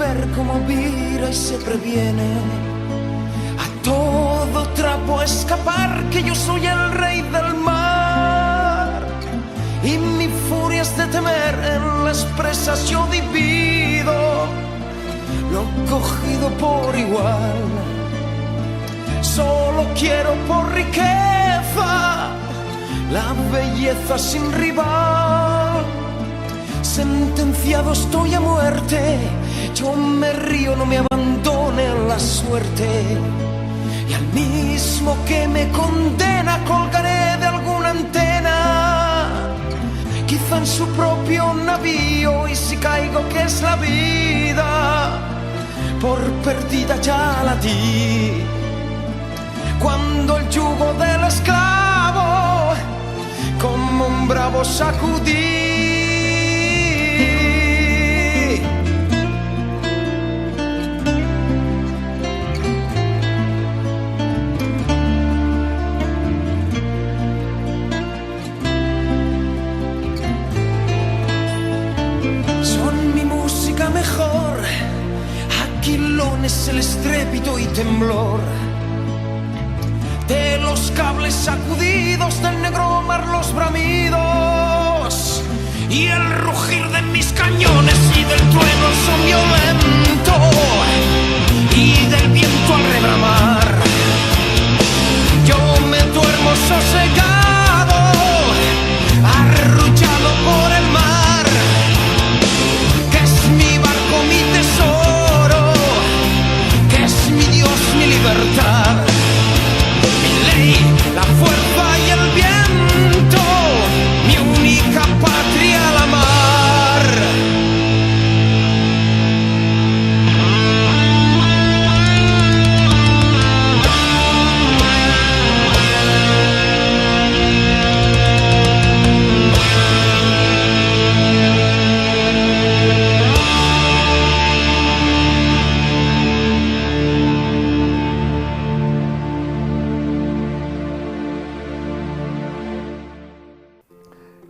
ver cómo vira y se previene. A todo trapo escapar, que yo soy el rey del mar. Y mi furia es de temer, en las presas yo divido lo cogido por igual. Solo quiero por riqueza la belleza sin rival. Sentenciado estoy a muerte, yo me río, no me abandone la suerte. Y al mismo que me condena colgaré de alguna antena, quizá en su propio navío, y si caigo, que es la vida, por perdida ya la di. Cuando el yugo del esclavo como un bravo sacudí. Son mi música mejor, aquilones el estrépito y temblor de los cables sacudidos, del negro mar los bramidos y el rugir de mis cañones, y del trueno el son violento y del viento al rebramar. Yo me duermo sosegado, arrullado por el mar, que es mi barco, mi tesoro, que es mi Dios, mi libertad. La fuerza y el viento, mi única patria, la mar.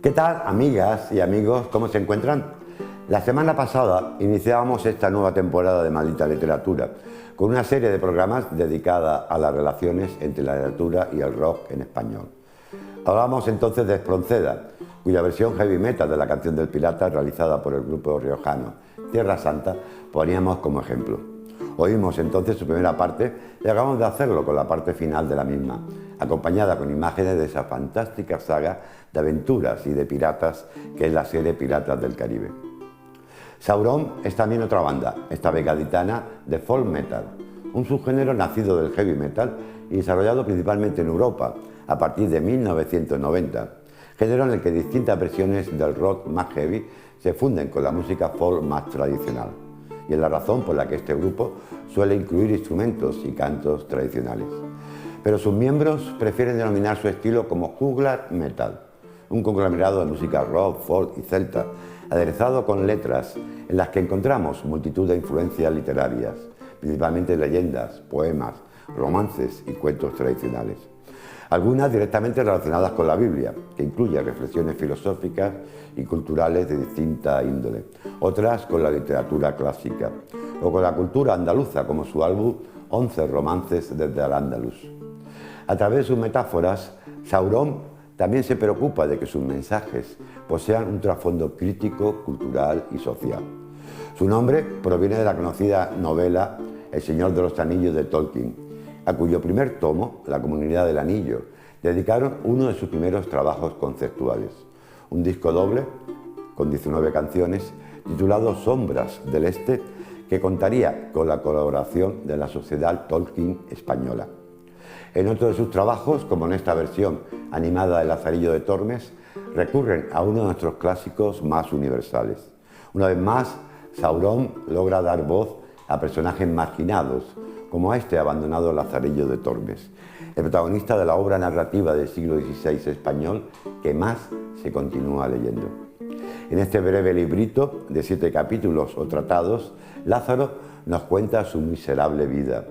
¿Qué tal, amigas y amigos? ¿Cómo se encuentran? La semana pasada iniciábamos esta nueva temporada de Maldita Literatura con una serie de programas dedicada a las relaciones entre la literatura y el rock en español. Hablábamos entonces de Espronceda, cuya versión heavy metal de la canción del Pirata, realizada por el grupo riojano Tierra Santa, poníamos como ejemplo. Oímos entonces su primera parte y acabamos de hacerlo con la parte final de la misma, acompañada con imágenes de esa fantástica saga de aventuras y de piratas que es la serie Piratas del Caribe. Sauron es también otra banda, esta vez gaditana, de folk metal, un subgénero nacido del heavy metal y desarrollado principalmente en Europa a partir de 1990, género en el que distintas versiones del rock más heavy se funden con la música folk más tradicional, y es la razón por la que este grupo suele incluir instrumentos y cantos tradicionales. Pero sus miembros prefieren denominar su estilo como juglar metal, un conglomerado de música rock, folk y celta, aderezado con letras en las que encontramos multitud de influencias literarias, principalmente leyendas, poemas, romances y cuentos tradicionales. Algunas directamente relacionadas con la Biblia, que incluye reflexiones filosóficas y culturales de distinta índole, otras con la literatura clásica, o con la cultura andaluza, como su álbum 11 romances desde Al-Ándalus. A través de sus metáforas, Sauron también se preocupa de que sus mensajes posean un trasfondo crítico, cultural y social. Su nombre proviene de la conocida novela El Señor de los Anillos de Tolkien, a cuyo primer tomo, La Comunidad del Anillo, dedicaron uno de sus primeros trabajos conceptuales, un disco doble con 19 canciones titulado Sombras del Este, que contaría con la colaboración de la Sociedad Tolkien Española. En otro de sus trabajos, como en esta versión animada de Lazarillo de Tormes, recurren a uno de nuestros clásicos más universales. Una vez más, Sauron logra dar voz a personajes marginados, como este abandonado Lazarillo de Tormes, el protagonista de la obra narrativa del siglo XVI español que más se continúa leyendo. En este breve librito de 7 capítulos o tratados, Lázaro nos cuenta su miserable vida,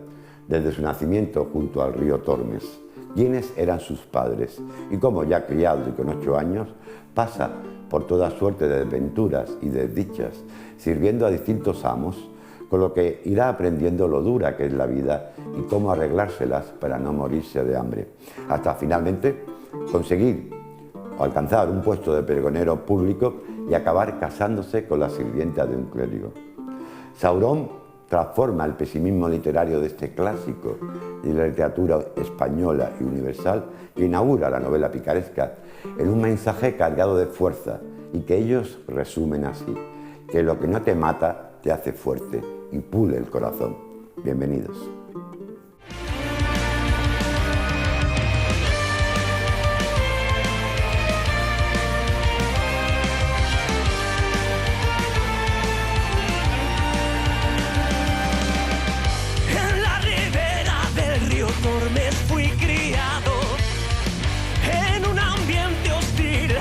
desde su nacimiento junto al río Tormes, quiénes eran sus padres y cómo, ya criado y con 8 años, pasa por toda suerte de desventuras y desdichas, sirviendo a distintos amos, con lo que irá aprendiendo lo dura que es la vida y cómo arreglárselas para no morirse de hambre, hasta finalmente conseguir o alcanzar un puesto de pregonero público y acabar casándose con la sirvienta de un clérigo. Sauron transforma el pesimismo literario de este clásico de la literatura española y universal que inaugura la novela picaresca en un mensaje cargado de fuerza y que ellos resumen así: que lo que no te mata te hace fuerte y pule el corazón. Bienvenidos. En la ribera del río Tormes fui criado en un ambiente hostil.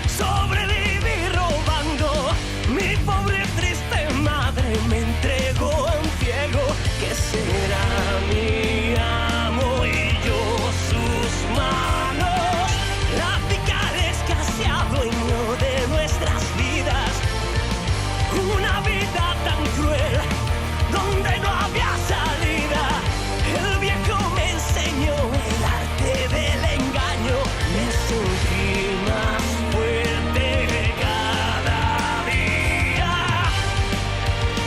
Sobreviví robando. Mi pobre triste madre me entregó a un ciego que será mi amo y yo sus manos. La picaresca se adueñó de nuestras vidas. Una vida tan cruel donde no había salida. El viejo me enseñó el arte del engaño. Me sentí más fuerte cada día.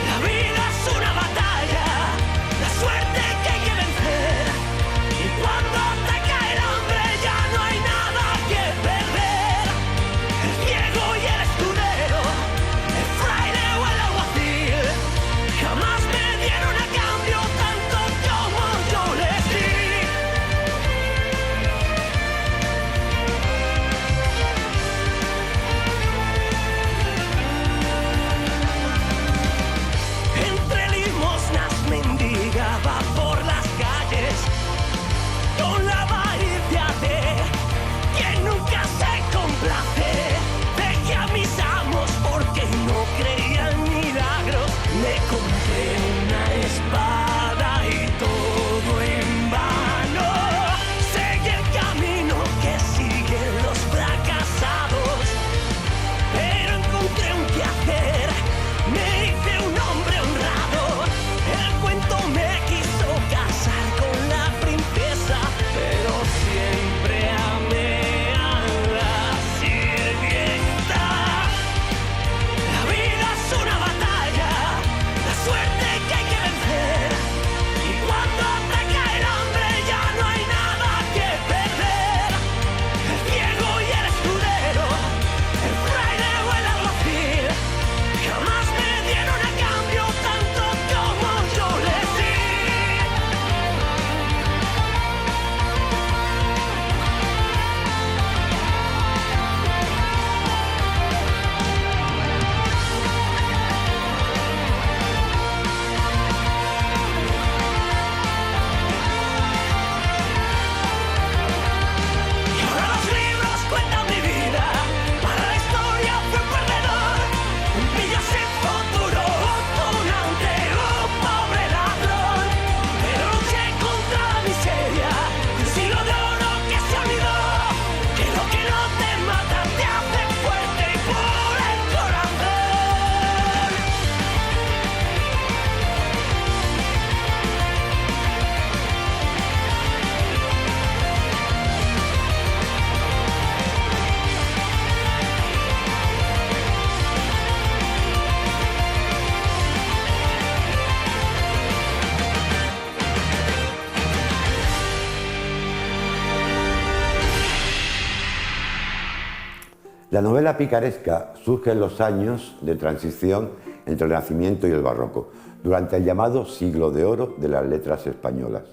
La vida es una batalla, la suerte que hay que vencer. Y cuando te cae el hambre ya no hay nada que perder. El ciego y el escudero, el fraile o el alguacil, jamás me dieron a cambio tanto como yo les di. Entre limosnas mendigaba por las calles con la avaricia de quien nunca se complace. Dejé a mis amos porque no creía en milagros. Me compré una espada y todo en vano. Seguí el camino que siguen los fracasados, pero encontré un quehacer. Me hice un hombre honrado. El cuento me quiso casar con la princesa, pero siempre amé a la sirvienta. La vida es una batalla, la suerte que hay que vencer. Y cuando te cae el hambre ya no hay nada que perder. El ciego y el escudero, el fraile o el alguacil, jamás me dieron a cambio tanto como yo les di. Y ahora los libros cuentan mi vida. Para la historia fui un perdedor, un pillo sin futuro, un tunante, un pobre ladrón. Pero luché contra la miseria, un siglo de oro que se olvidó. Que lo que no te mata te hace fuerte y por el corazón. La novela picaresca surge en los años de transición entre el Renacimiento y el Barroco, durante el llamado Siglo de Oro de las letras españolas,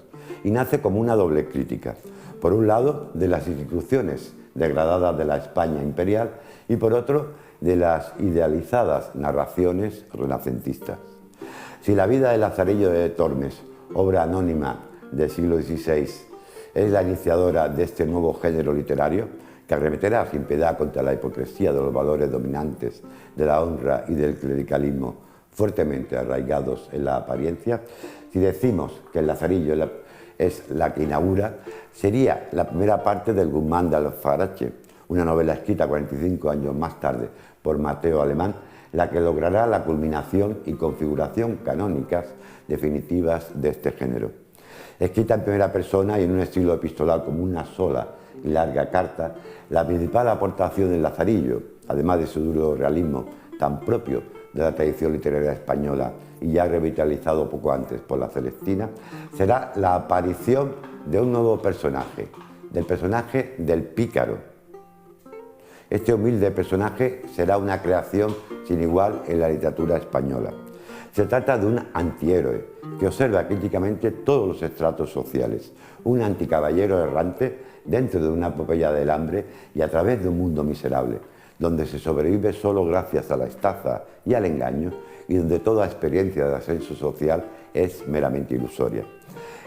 y nace como una doble crítica, por un lado de las instituciones degradadas de la España imperial y por otro de las idealizadas narraciones renacentistas. Si la vida de Lazarillo de Tormes, obra anónima del siglo XVI, es la iniciadora de este nuevo género literario, que arremeterá sin piedad contra la hipocresía de los valores dominantes de la honra y del clericalismo fuertemente arraigados en la apariencia, si decimos que el Lazarillo es la que inaugura, sería la primera parte del Guzmán de Alfarache, una novela escrita 45 años más tarde por Mateo Alemán, la que logrará la culminación y configuración canónicas definitivas de este género. Escrita en primera persona y en un estilo epistolar como una sola y larga carta, la principal aportación del Lazarillo, además de su duro realismo tan propio de la tradición literaria española y ya revitalizado poco antes por la Celestina, será la aparición de un nuevo personaje, del personaje del pícaro. Este humilde personaje será una creación sin igual en la literatura española. Se trata de un antihéroe que observa críticamente todos los estratos sociales, un anticaballero errante dentro de una epopeya del hambre y a través de un mundo miserable, donde se sobrevive solo gracias a la estafa y al engaño y donde toda experiencia de ascenso social es meramente ilusoria.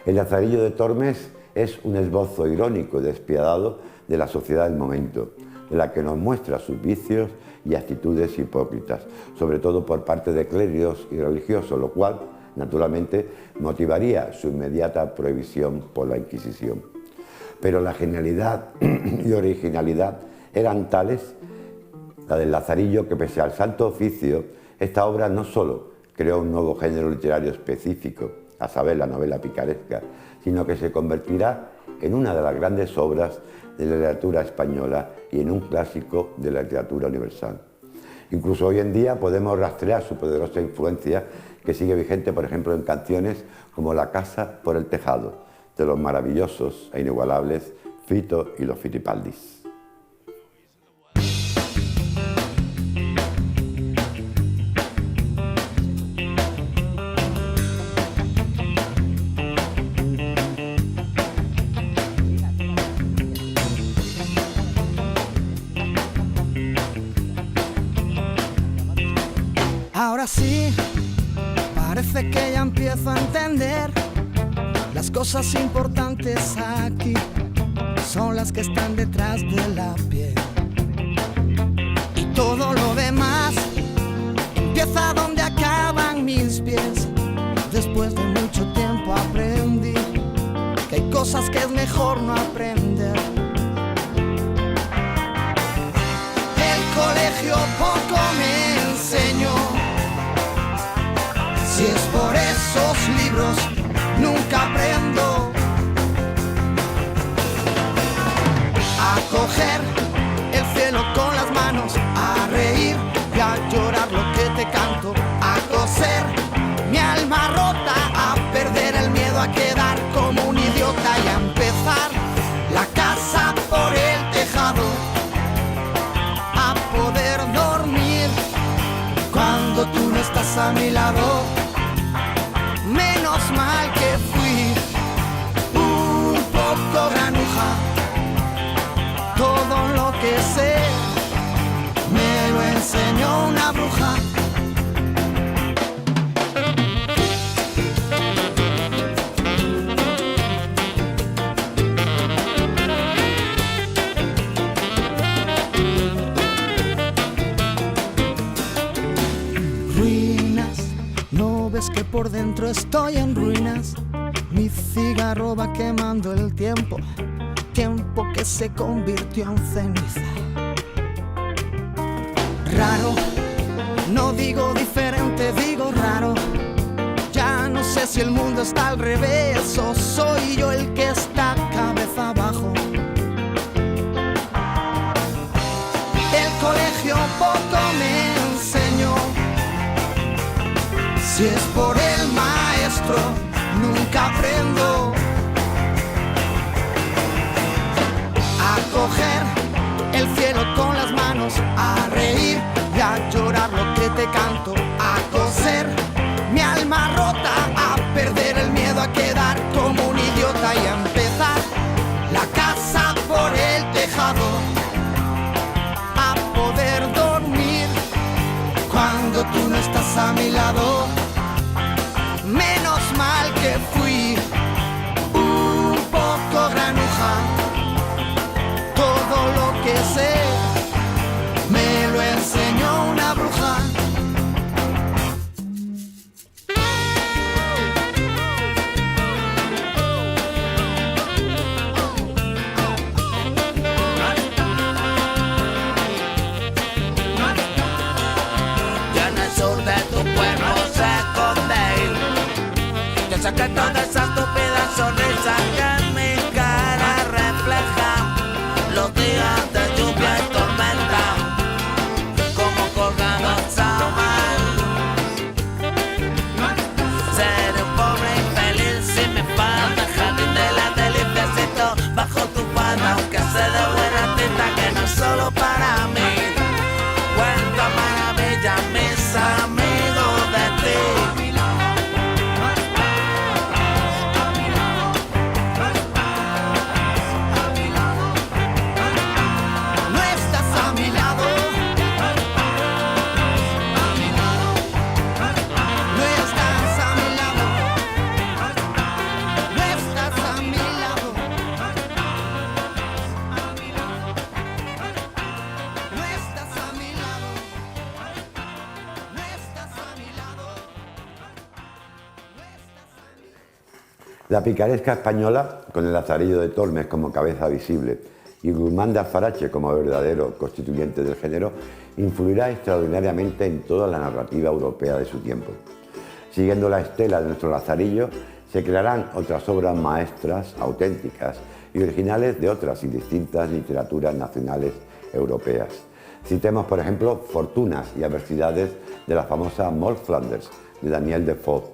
El Lazarillo de Tormes es un esbozo irónico y despiadado de la sociedad del momento, de la que nos muestra sus vicios y actitudes hipócritas, sobre todo por parte de clérigos y religiosos, lo cual, naturalmente, motivaría su inmediata prohibición por la Inquisición. Pero la genialidad y originalidad eran tales, la del Lazarillo, que pese al santo oficio, esta obra no solo creó un nuevo género literario específico, a saber, la novela picaresca, sino que se convertirá en una de las grandes obras de la literatura española y en un clásico de la literatura universal. Incluso hoy en día podemos rastrear su poderosa influencia, que sigue vigente, por ejemplo, en canciones como La casa por el tejado, de los maravillosos e inigualables Fito y los Fitipaldis. Ahora sí, parece que ya empiezo a entender. Las cosas importantes aquí son las que están detrás de la piel. Y todo lo demás empieza donde acaban mis pies. Después de mucho tiempo aprendí que hay cosas que es mejor no aprender. El colegio poco me enseñó. Si es por esos libros, nunca aprendo a coger el cielo con las manos, a reír y a llorar lo que te canto, a coser mi alma rota, a perder el miedo a quedar como un idiota y a empezar la casa por el tejado, a poder dormir cuando tú no estás a mi lado. Menos mal que fui un poco granuja. Todo lo que sé me lo enseñó una bruja. Es que por dentro estoy en ruinas. Mi cigarro va quemando el tiempo, tiempo que se convirtió en ceniza. Raro, no digo diferente, digo raro. Ya no sé si el mundo está al revés o soy yo el que está cabeza abajo. El colegio poco me enseñó. Si es por el maestro, nunca aprendo a coger el cielo con las manos, a reír y a llorar lo que te canto, a coser mi alma rota, a perder el miedo a quedar como un idiota y a empezar la casa por el tejado, a poder dormir cuando tú no estás a mi lado. Menos mal que fui un poco granuja. Todo lo que sé me lo enseñó una bruja. La picaresca española, con el Lazarillo de Tormes como cabeza visible y Guzmán de Alfarache como verdadero constituyente del género, influirá extraordinariamente en toda la narrativa europea de su tiempo. Siguiendo la estela de nuestro Lazarillo, se crearán otras obras maestras, auténticas y originales de otras y distintas literaturas nacionales europeas. Citemos, por ejemplo, Fortunas y adversidades de la famosa Maud Flanders, de Daniel Defoe,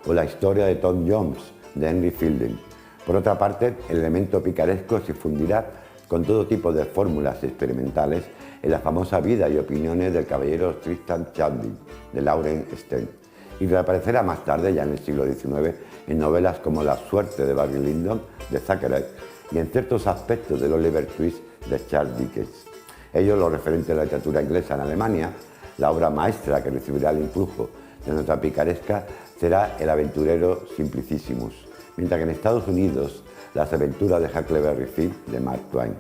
o La historia de Tom Jones, de Henry Fielding. Por otra parte, el elemento picaresco se fundirá con todo tipo de fórmulas experimentales en la famosa Vida y opiniones del caballero Tristram Shandy, de Lauren Stein, y reaparecerá más tarde, ya en el siglo XIX, en novelas como La suerte de Barry Lyndon, de Thackeray, y en ciertos aspectos del Oliver Twist, de Charles Dickens. Ello lo referente a la literatura inglesa en Alemania, la obra maestra que recibirá el influjo de nuestra picaresca será El aventurero Simplicissimus, mientras que en Estados Unidos, Las aventuras de Huckleberry Finn, de Mark Twain.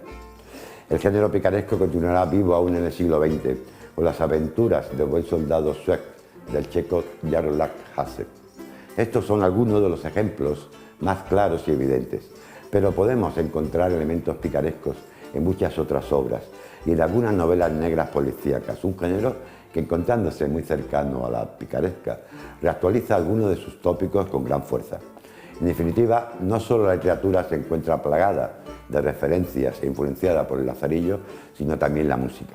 El género picaresco continuará vivo aún en el siglo XX, o Las aventuras del buen soldado sueco, del checo Jarl Hasse. Estos son algunos de los ejemplos más claros y evidentes, pero podemos encontrar elementos picarescos en muchas otras obras y en algunas novelas negras policíacas, un género que, encontrándose muy cercano a la picaresca, reactualiza algunos de sus tópicos con gran fuerza. En definitiva, no solo la literatura se encuentra plagada de referencias e influenciada por el Lazarillo, sino también la música.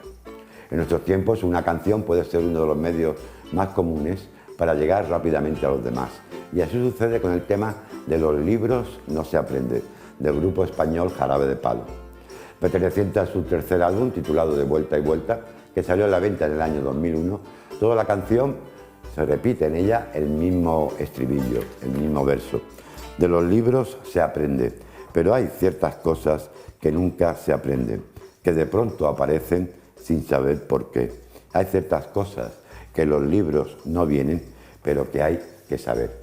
En nuestros tiempos, una canción puede ser uno de los medios más comunes para llegar rápidamente a los demás, y así sucede con el tema de Los libros no se aprende, del grupo español Jarabe de Palo. Perteneciente a su tercer álbum, titulado De vuelta y vuelta, que salió a la venta en el año 2001, toda la canción se repite en ella el mismo estribillo, el mismo verso. De los libros se aprende, pero hay ciertas cosas que nunca se aprenden, que de pronto aparecen sin saber por qué. Hay ciertas cosas que los libros no vienen, pero que hay que saber.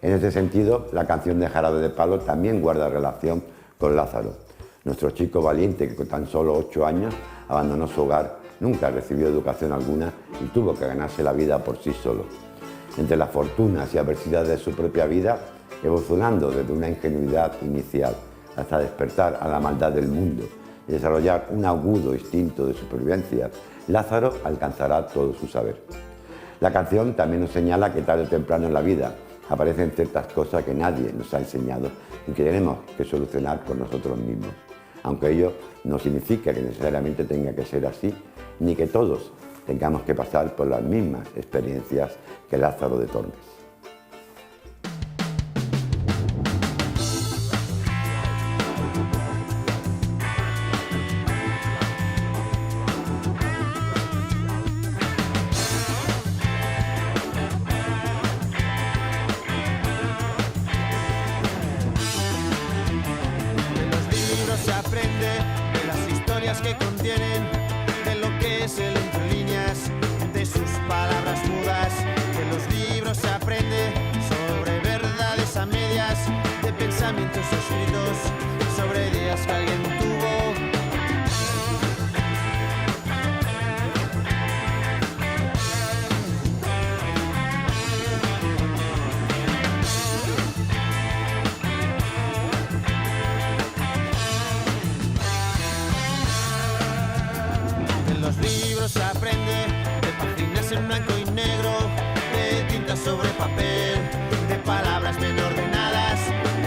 En este sentido, la canción de Jarabe de Palo también guarda relación con Lázaro, nuestro chico valiente que con tan solo 8 años abandonó su hogar, nunca recibió educación alguna y tuvo que ganarse la vida por sí solo. Entre las fortunas y adversidades de su propia vida, evolucionando desde una ingenuidad inicial hasta despertar a la maldad del mundo y desarrollar un agudo instinto de supervivencia, Lázaro alcanzará todo su saber. La canción también nos señala que tarde o temprano en la vida aparecen ciertas cosas que nadie nos ha enseñado y que tenemos que solucionar por nosotros mismos, aunque ello no significa que necesariamente tenga que ser así, ni que todos tengamos que pasar por las mismas experiencias que Lázaro de Tormes. Se aprende de las historias que contienen, de lo que es el entre líneas, de sus palabras mudas. De los libros se aprende sobre verdades a medias, de pensamientos escritos, sobre ideas que alguien tuvo. Los libros se aprende de páginas en blanco y negro, de tinta sobre papel, de palabras bien ordenadas.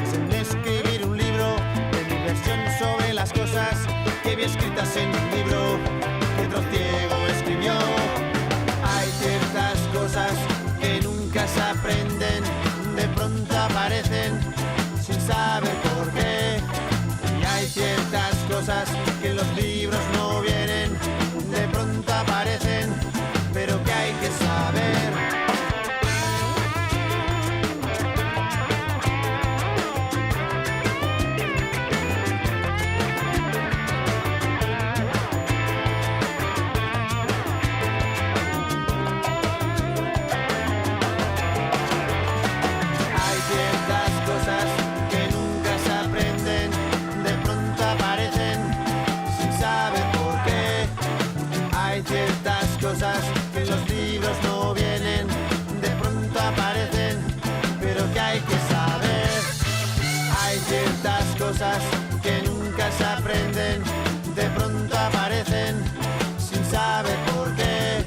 Es en escribir un libro de diversión sobre las cosas que vi escritas en un libro que otro ciego escribió. Hay ciertas cosas que nunca se aprenden, de pronto aparecen sin saber por qué. Y hay ciertas cosas que en los libros no vienen, de pronto aparecen, pero que hay que saber. Hay ciertas cosas que nunca se aprenden, de pronto aparecen sin saber. cosas que nunca se aprenden, de pronto aparecen sin saber por qué.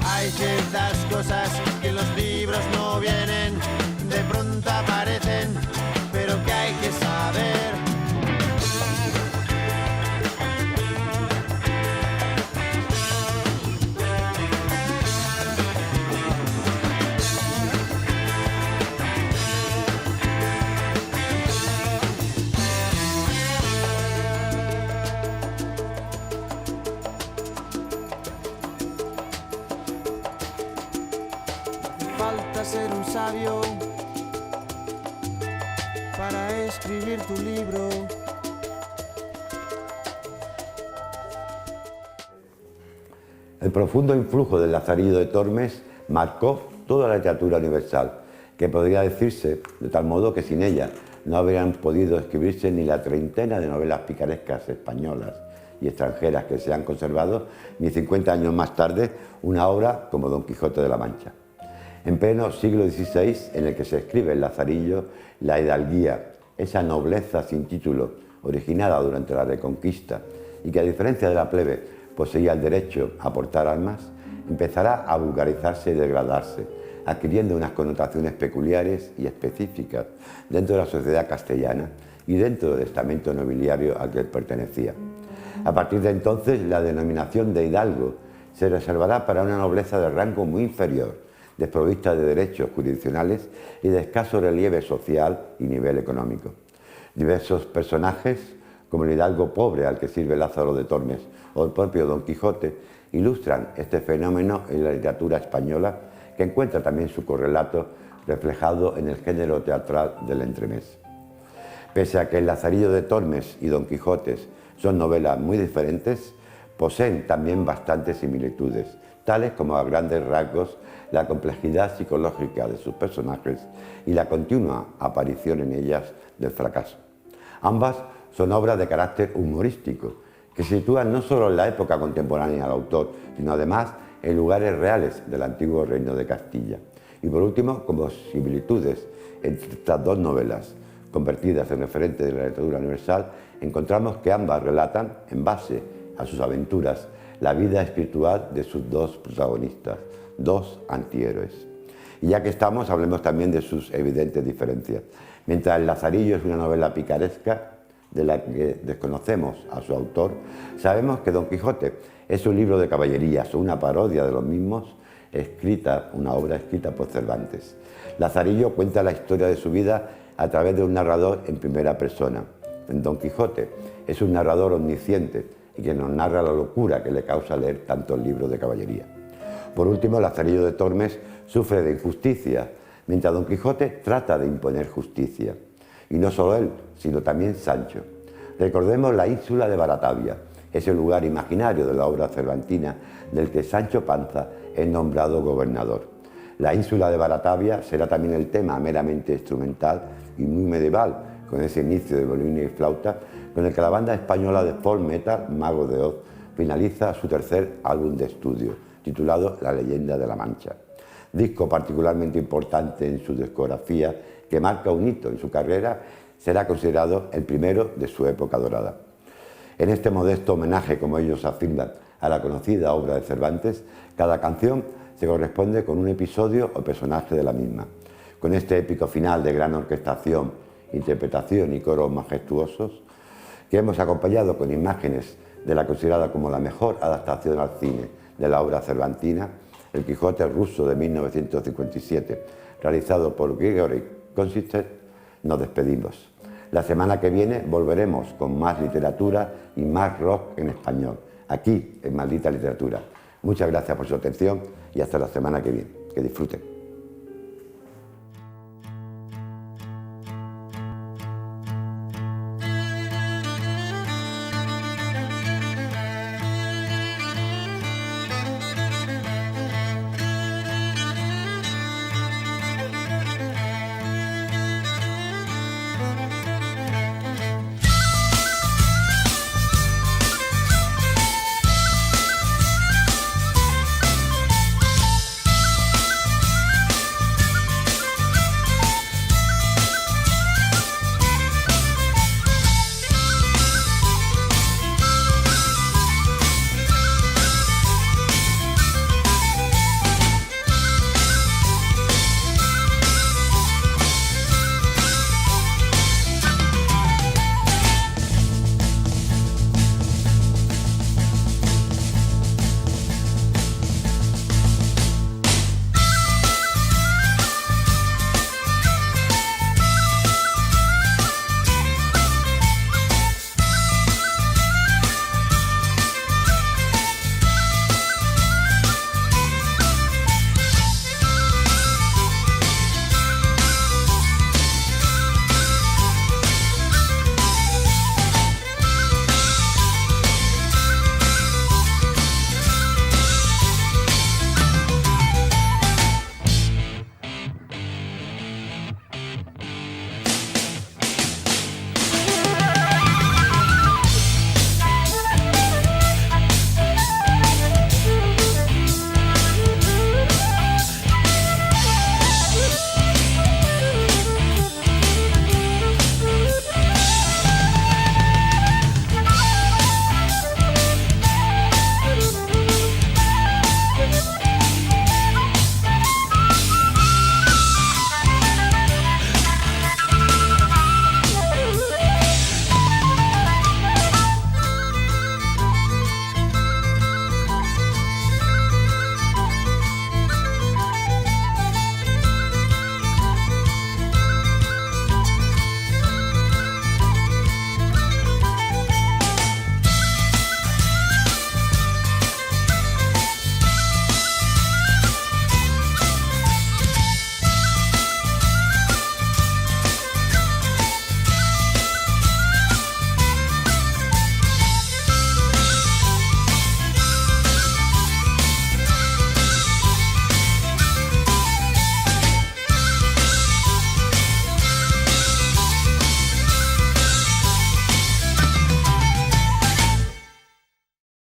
Hay ciertas cosas que en los libros no vienen, de pronto aparecen, pero que hay que saber. Falta ser un sabio para escribir tu libro. El profundo influjo del Lazarillo de Tormes marcó toda la literatura universal, que podría decirse de tal modo que sin ella no habrían podido escribirse ni la treintena de novelas picarescas españolas y extranjeras que se han conservado, ni 50 años más tarde una obra como Don Quijote de la Mancha. En pleno siglo XVI, en el que se escribe el Lazarillo, la hidalguía, esa nobleza sin título, originada durante la Reconquista y que a diferencia de la plebe poseía el derecho a portar armas, empezará a vulgarizarse y degradarse, adquiriendo unas connotaciones peculiares y específicas dentro de la sociedad castellana y dentro del estamento nobiliario al que pertenecía. A partir de entonces, la denominación de hidalgo se reservará para una nobleza de rango muy inferior, desprovista de derechos jurisdiccionales y de escaso relieve social y nivel económico. Diversos personajes, como el hidalgo pobre al que sirve Lázaro de Tormes o el propio Don Quijote, ilustran este fenómeno en la literatura española, que encuentra también su correlato reflejado en el género teatral del entremés. Pese a que el Lazarillo de Tormes y Don Quijote son novelas muy diferentes, poseen también bastantes similitudes, tales como a grandes rasgos la complejidad psicológica de sus personajes y la continua aparición en ellas del fracaso. Ambas son obras de carácter humorístico, que se sitúan no solo en la época contemporánea del autor, sino además en lugares reales del antiguo reino de Castilla. Y por último, como similitudes entre estas dos novelas, convertidas en referentes de la literatura universal, encontramos que ambas relatan, en base a sus aventuras, la vida espiritual de sus dos protagonistas, dos antihéroes. Y ya que estamos, hablemos también de sus evidentes diferencias. Mientras El Lazarillo es una novela picaresca, de la que desconocemos a su autor, sabemos que Don Quijote es un libro de caballerías o una parodia de los mismos, una obra escrita por Cervantes. Lazarillo cuenta la historia de su vida a través de un narrador en primera persona. En Don Quijote es un narrador omnisciente y que nos narra la locura que le causa leer tantos libros de caballería. Por último, Lazarillo de Tormes sufre de injusticia, mientras Don Quijote trata de imponer justicia. Y no solo él, sino también Sancho. Recordemos la ínsula de Baratavia, ese lugar imaginario de la obra cervantina del que Sancho Panza es nombrado gobernador. La ínsula de Baratavia será también el tema meramente instrumental y muy medieval, con ese inicio de violín y flauta, con el que la banda española de folk metal Magos de Oz finaliza su tercer álbum de estudio, titulado La leyenda de la Mancha. Disco particularmente importante en su discografía, que marca un hito en su carrera, será considerado el primero de su época dorada. En este modesto homenaje, como ellos afirman, a la conocida obra de Cervantes, cada canción se corresponde con un episodio o personaje de la misma. Con este épico final de gran orquestación, interpretación y coros majestuosos, que hemos acompañado con imágenes de la considerada como la mejor adaptación al cine de la obra cervantina, El Quijote ruso de 1957, realizado por Grigory Kosinsky, nos despedimos. La semana que viene volveremos con más literatura y más rock en español, aquí en Maldita Literatura. Muchas gracias por su atención y hasta la semana que viene. Que disfruten.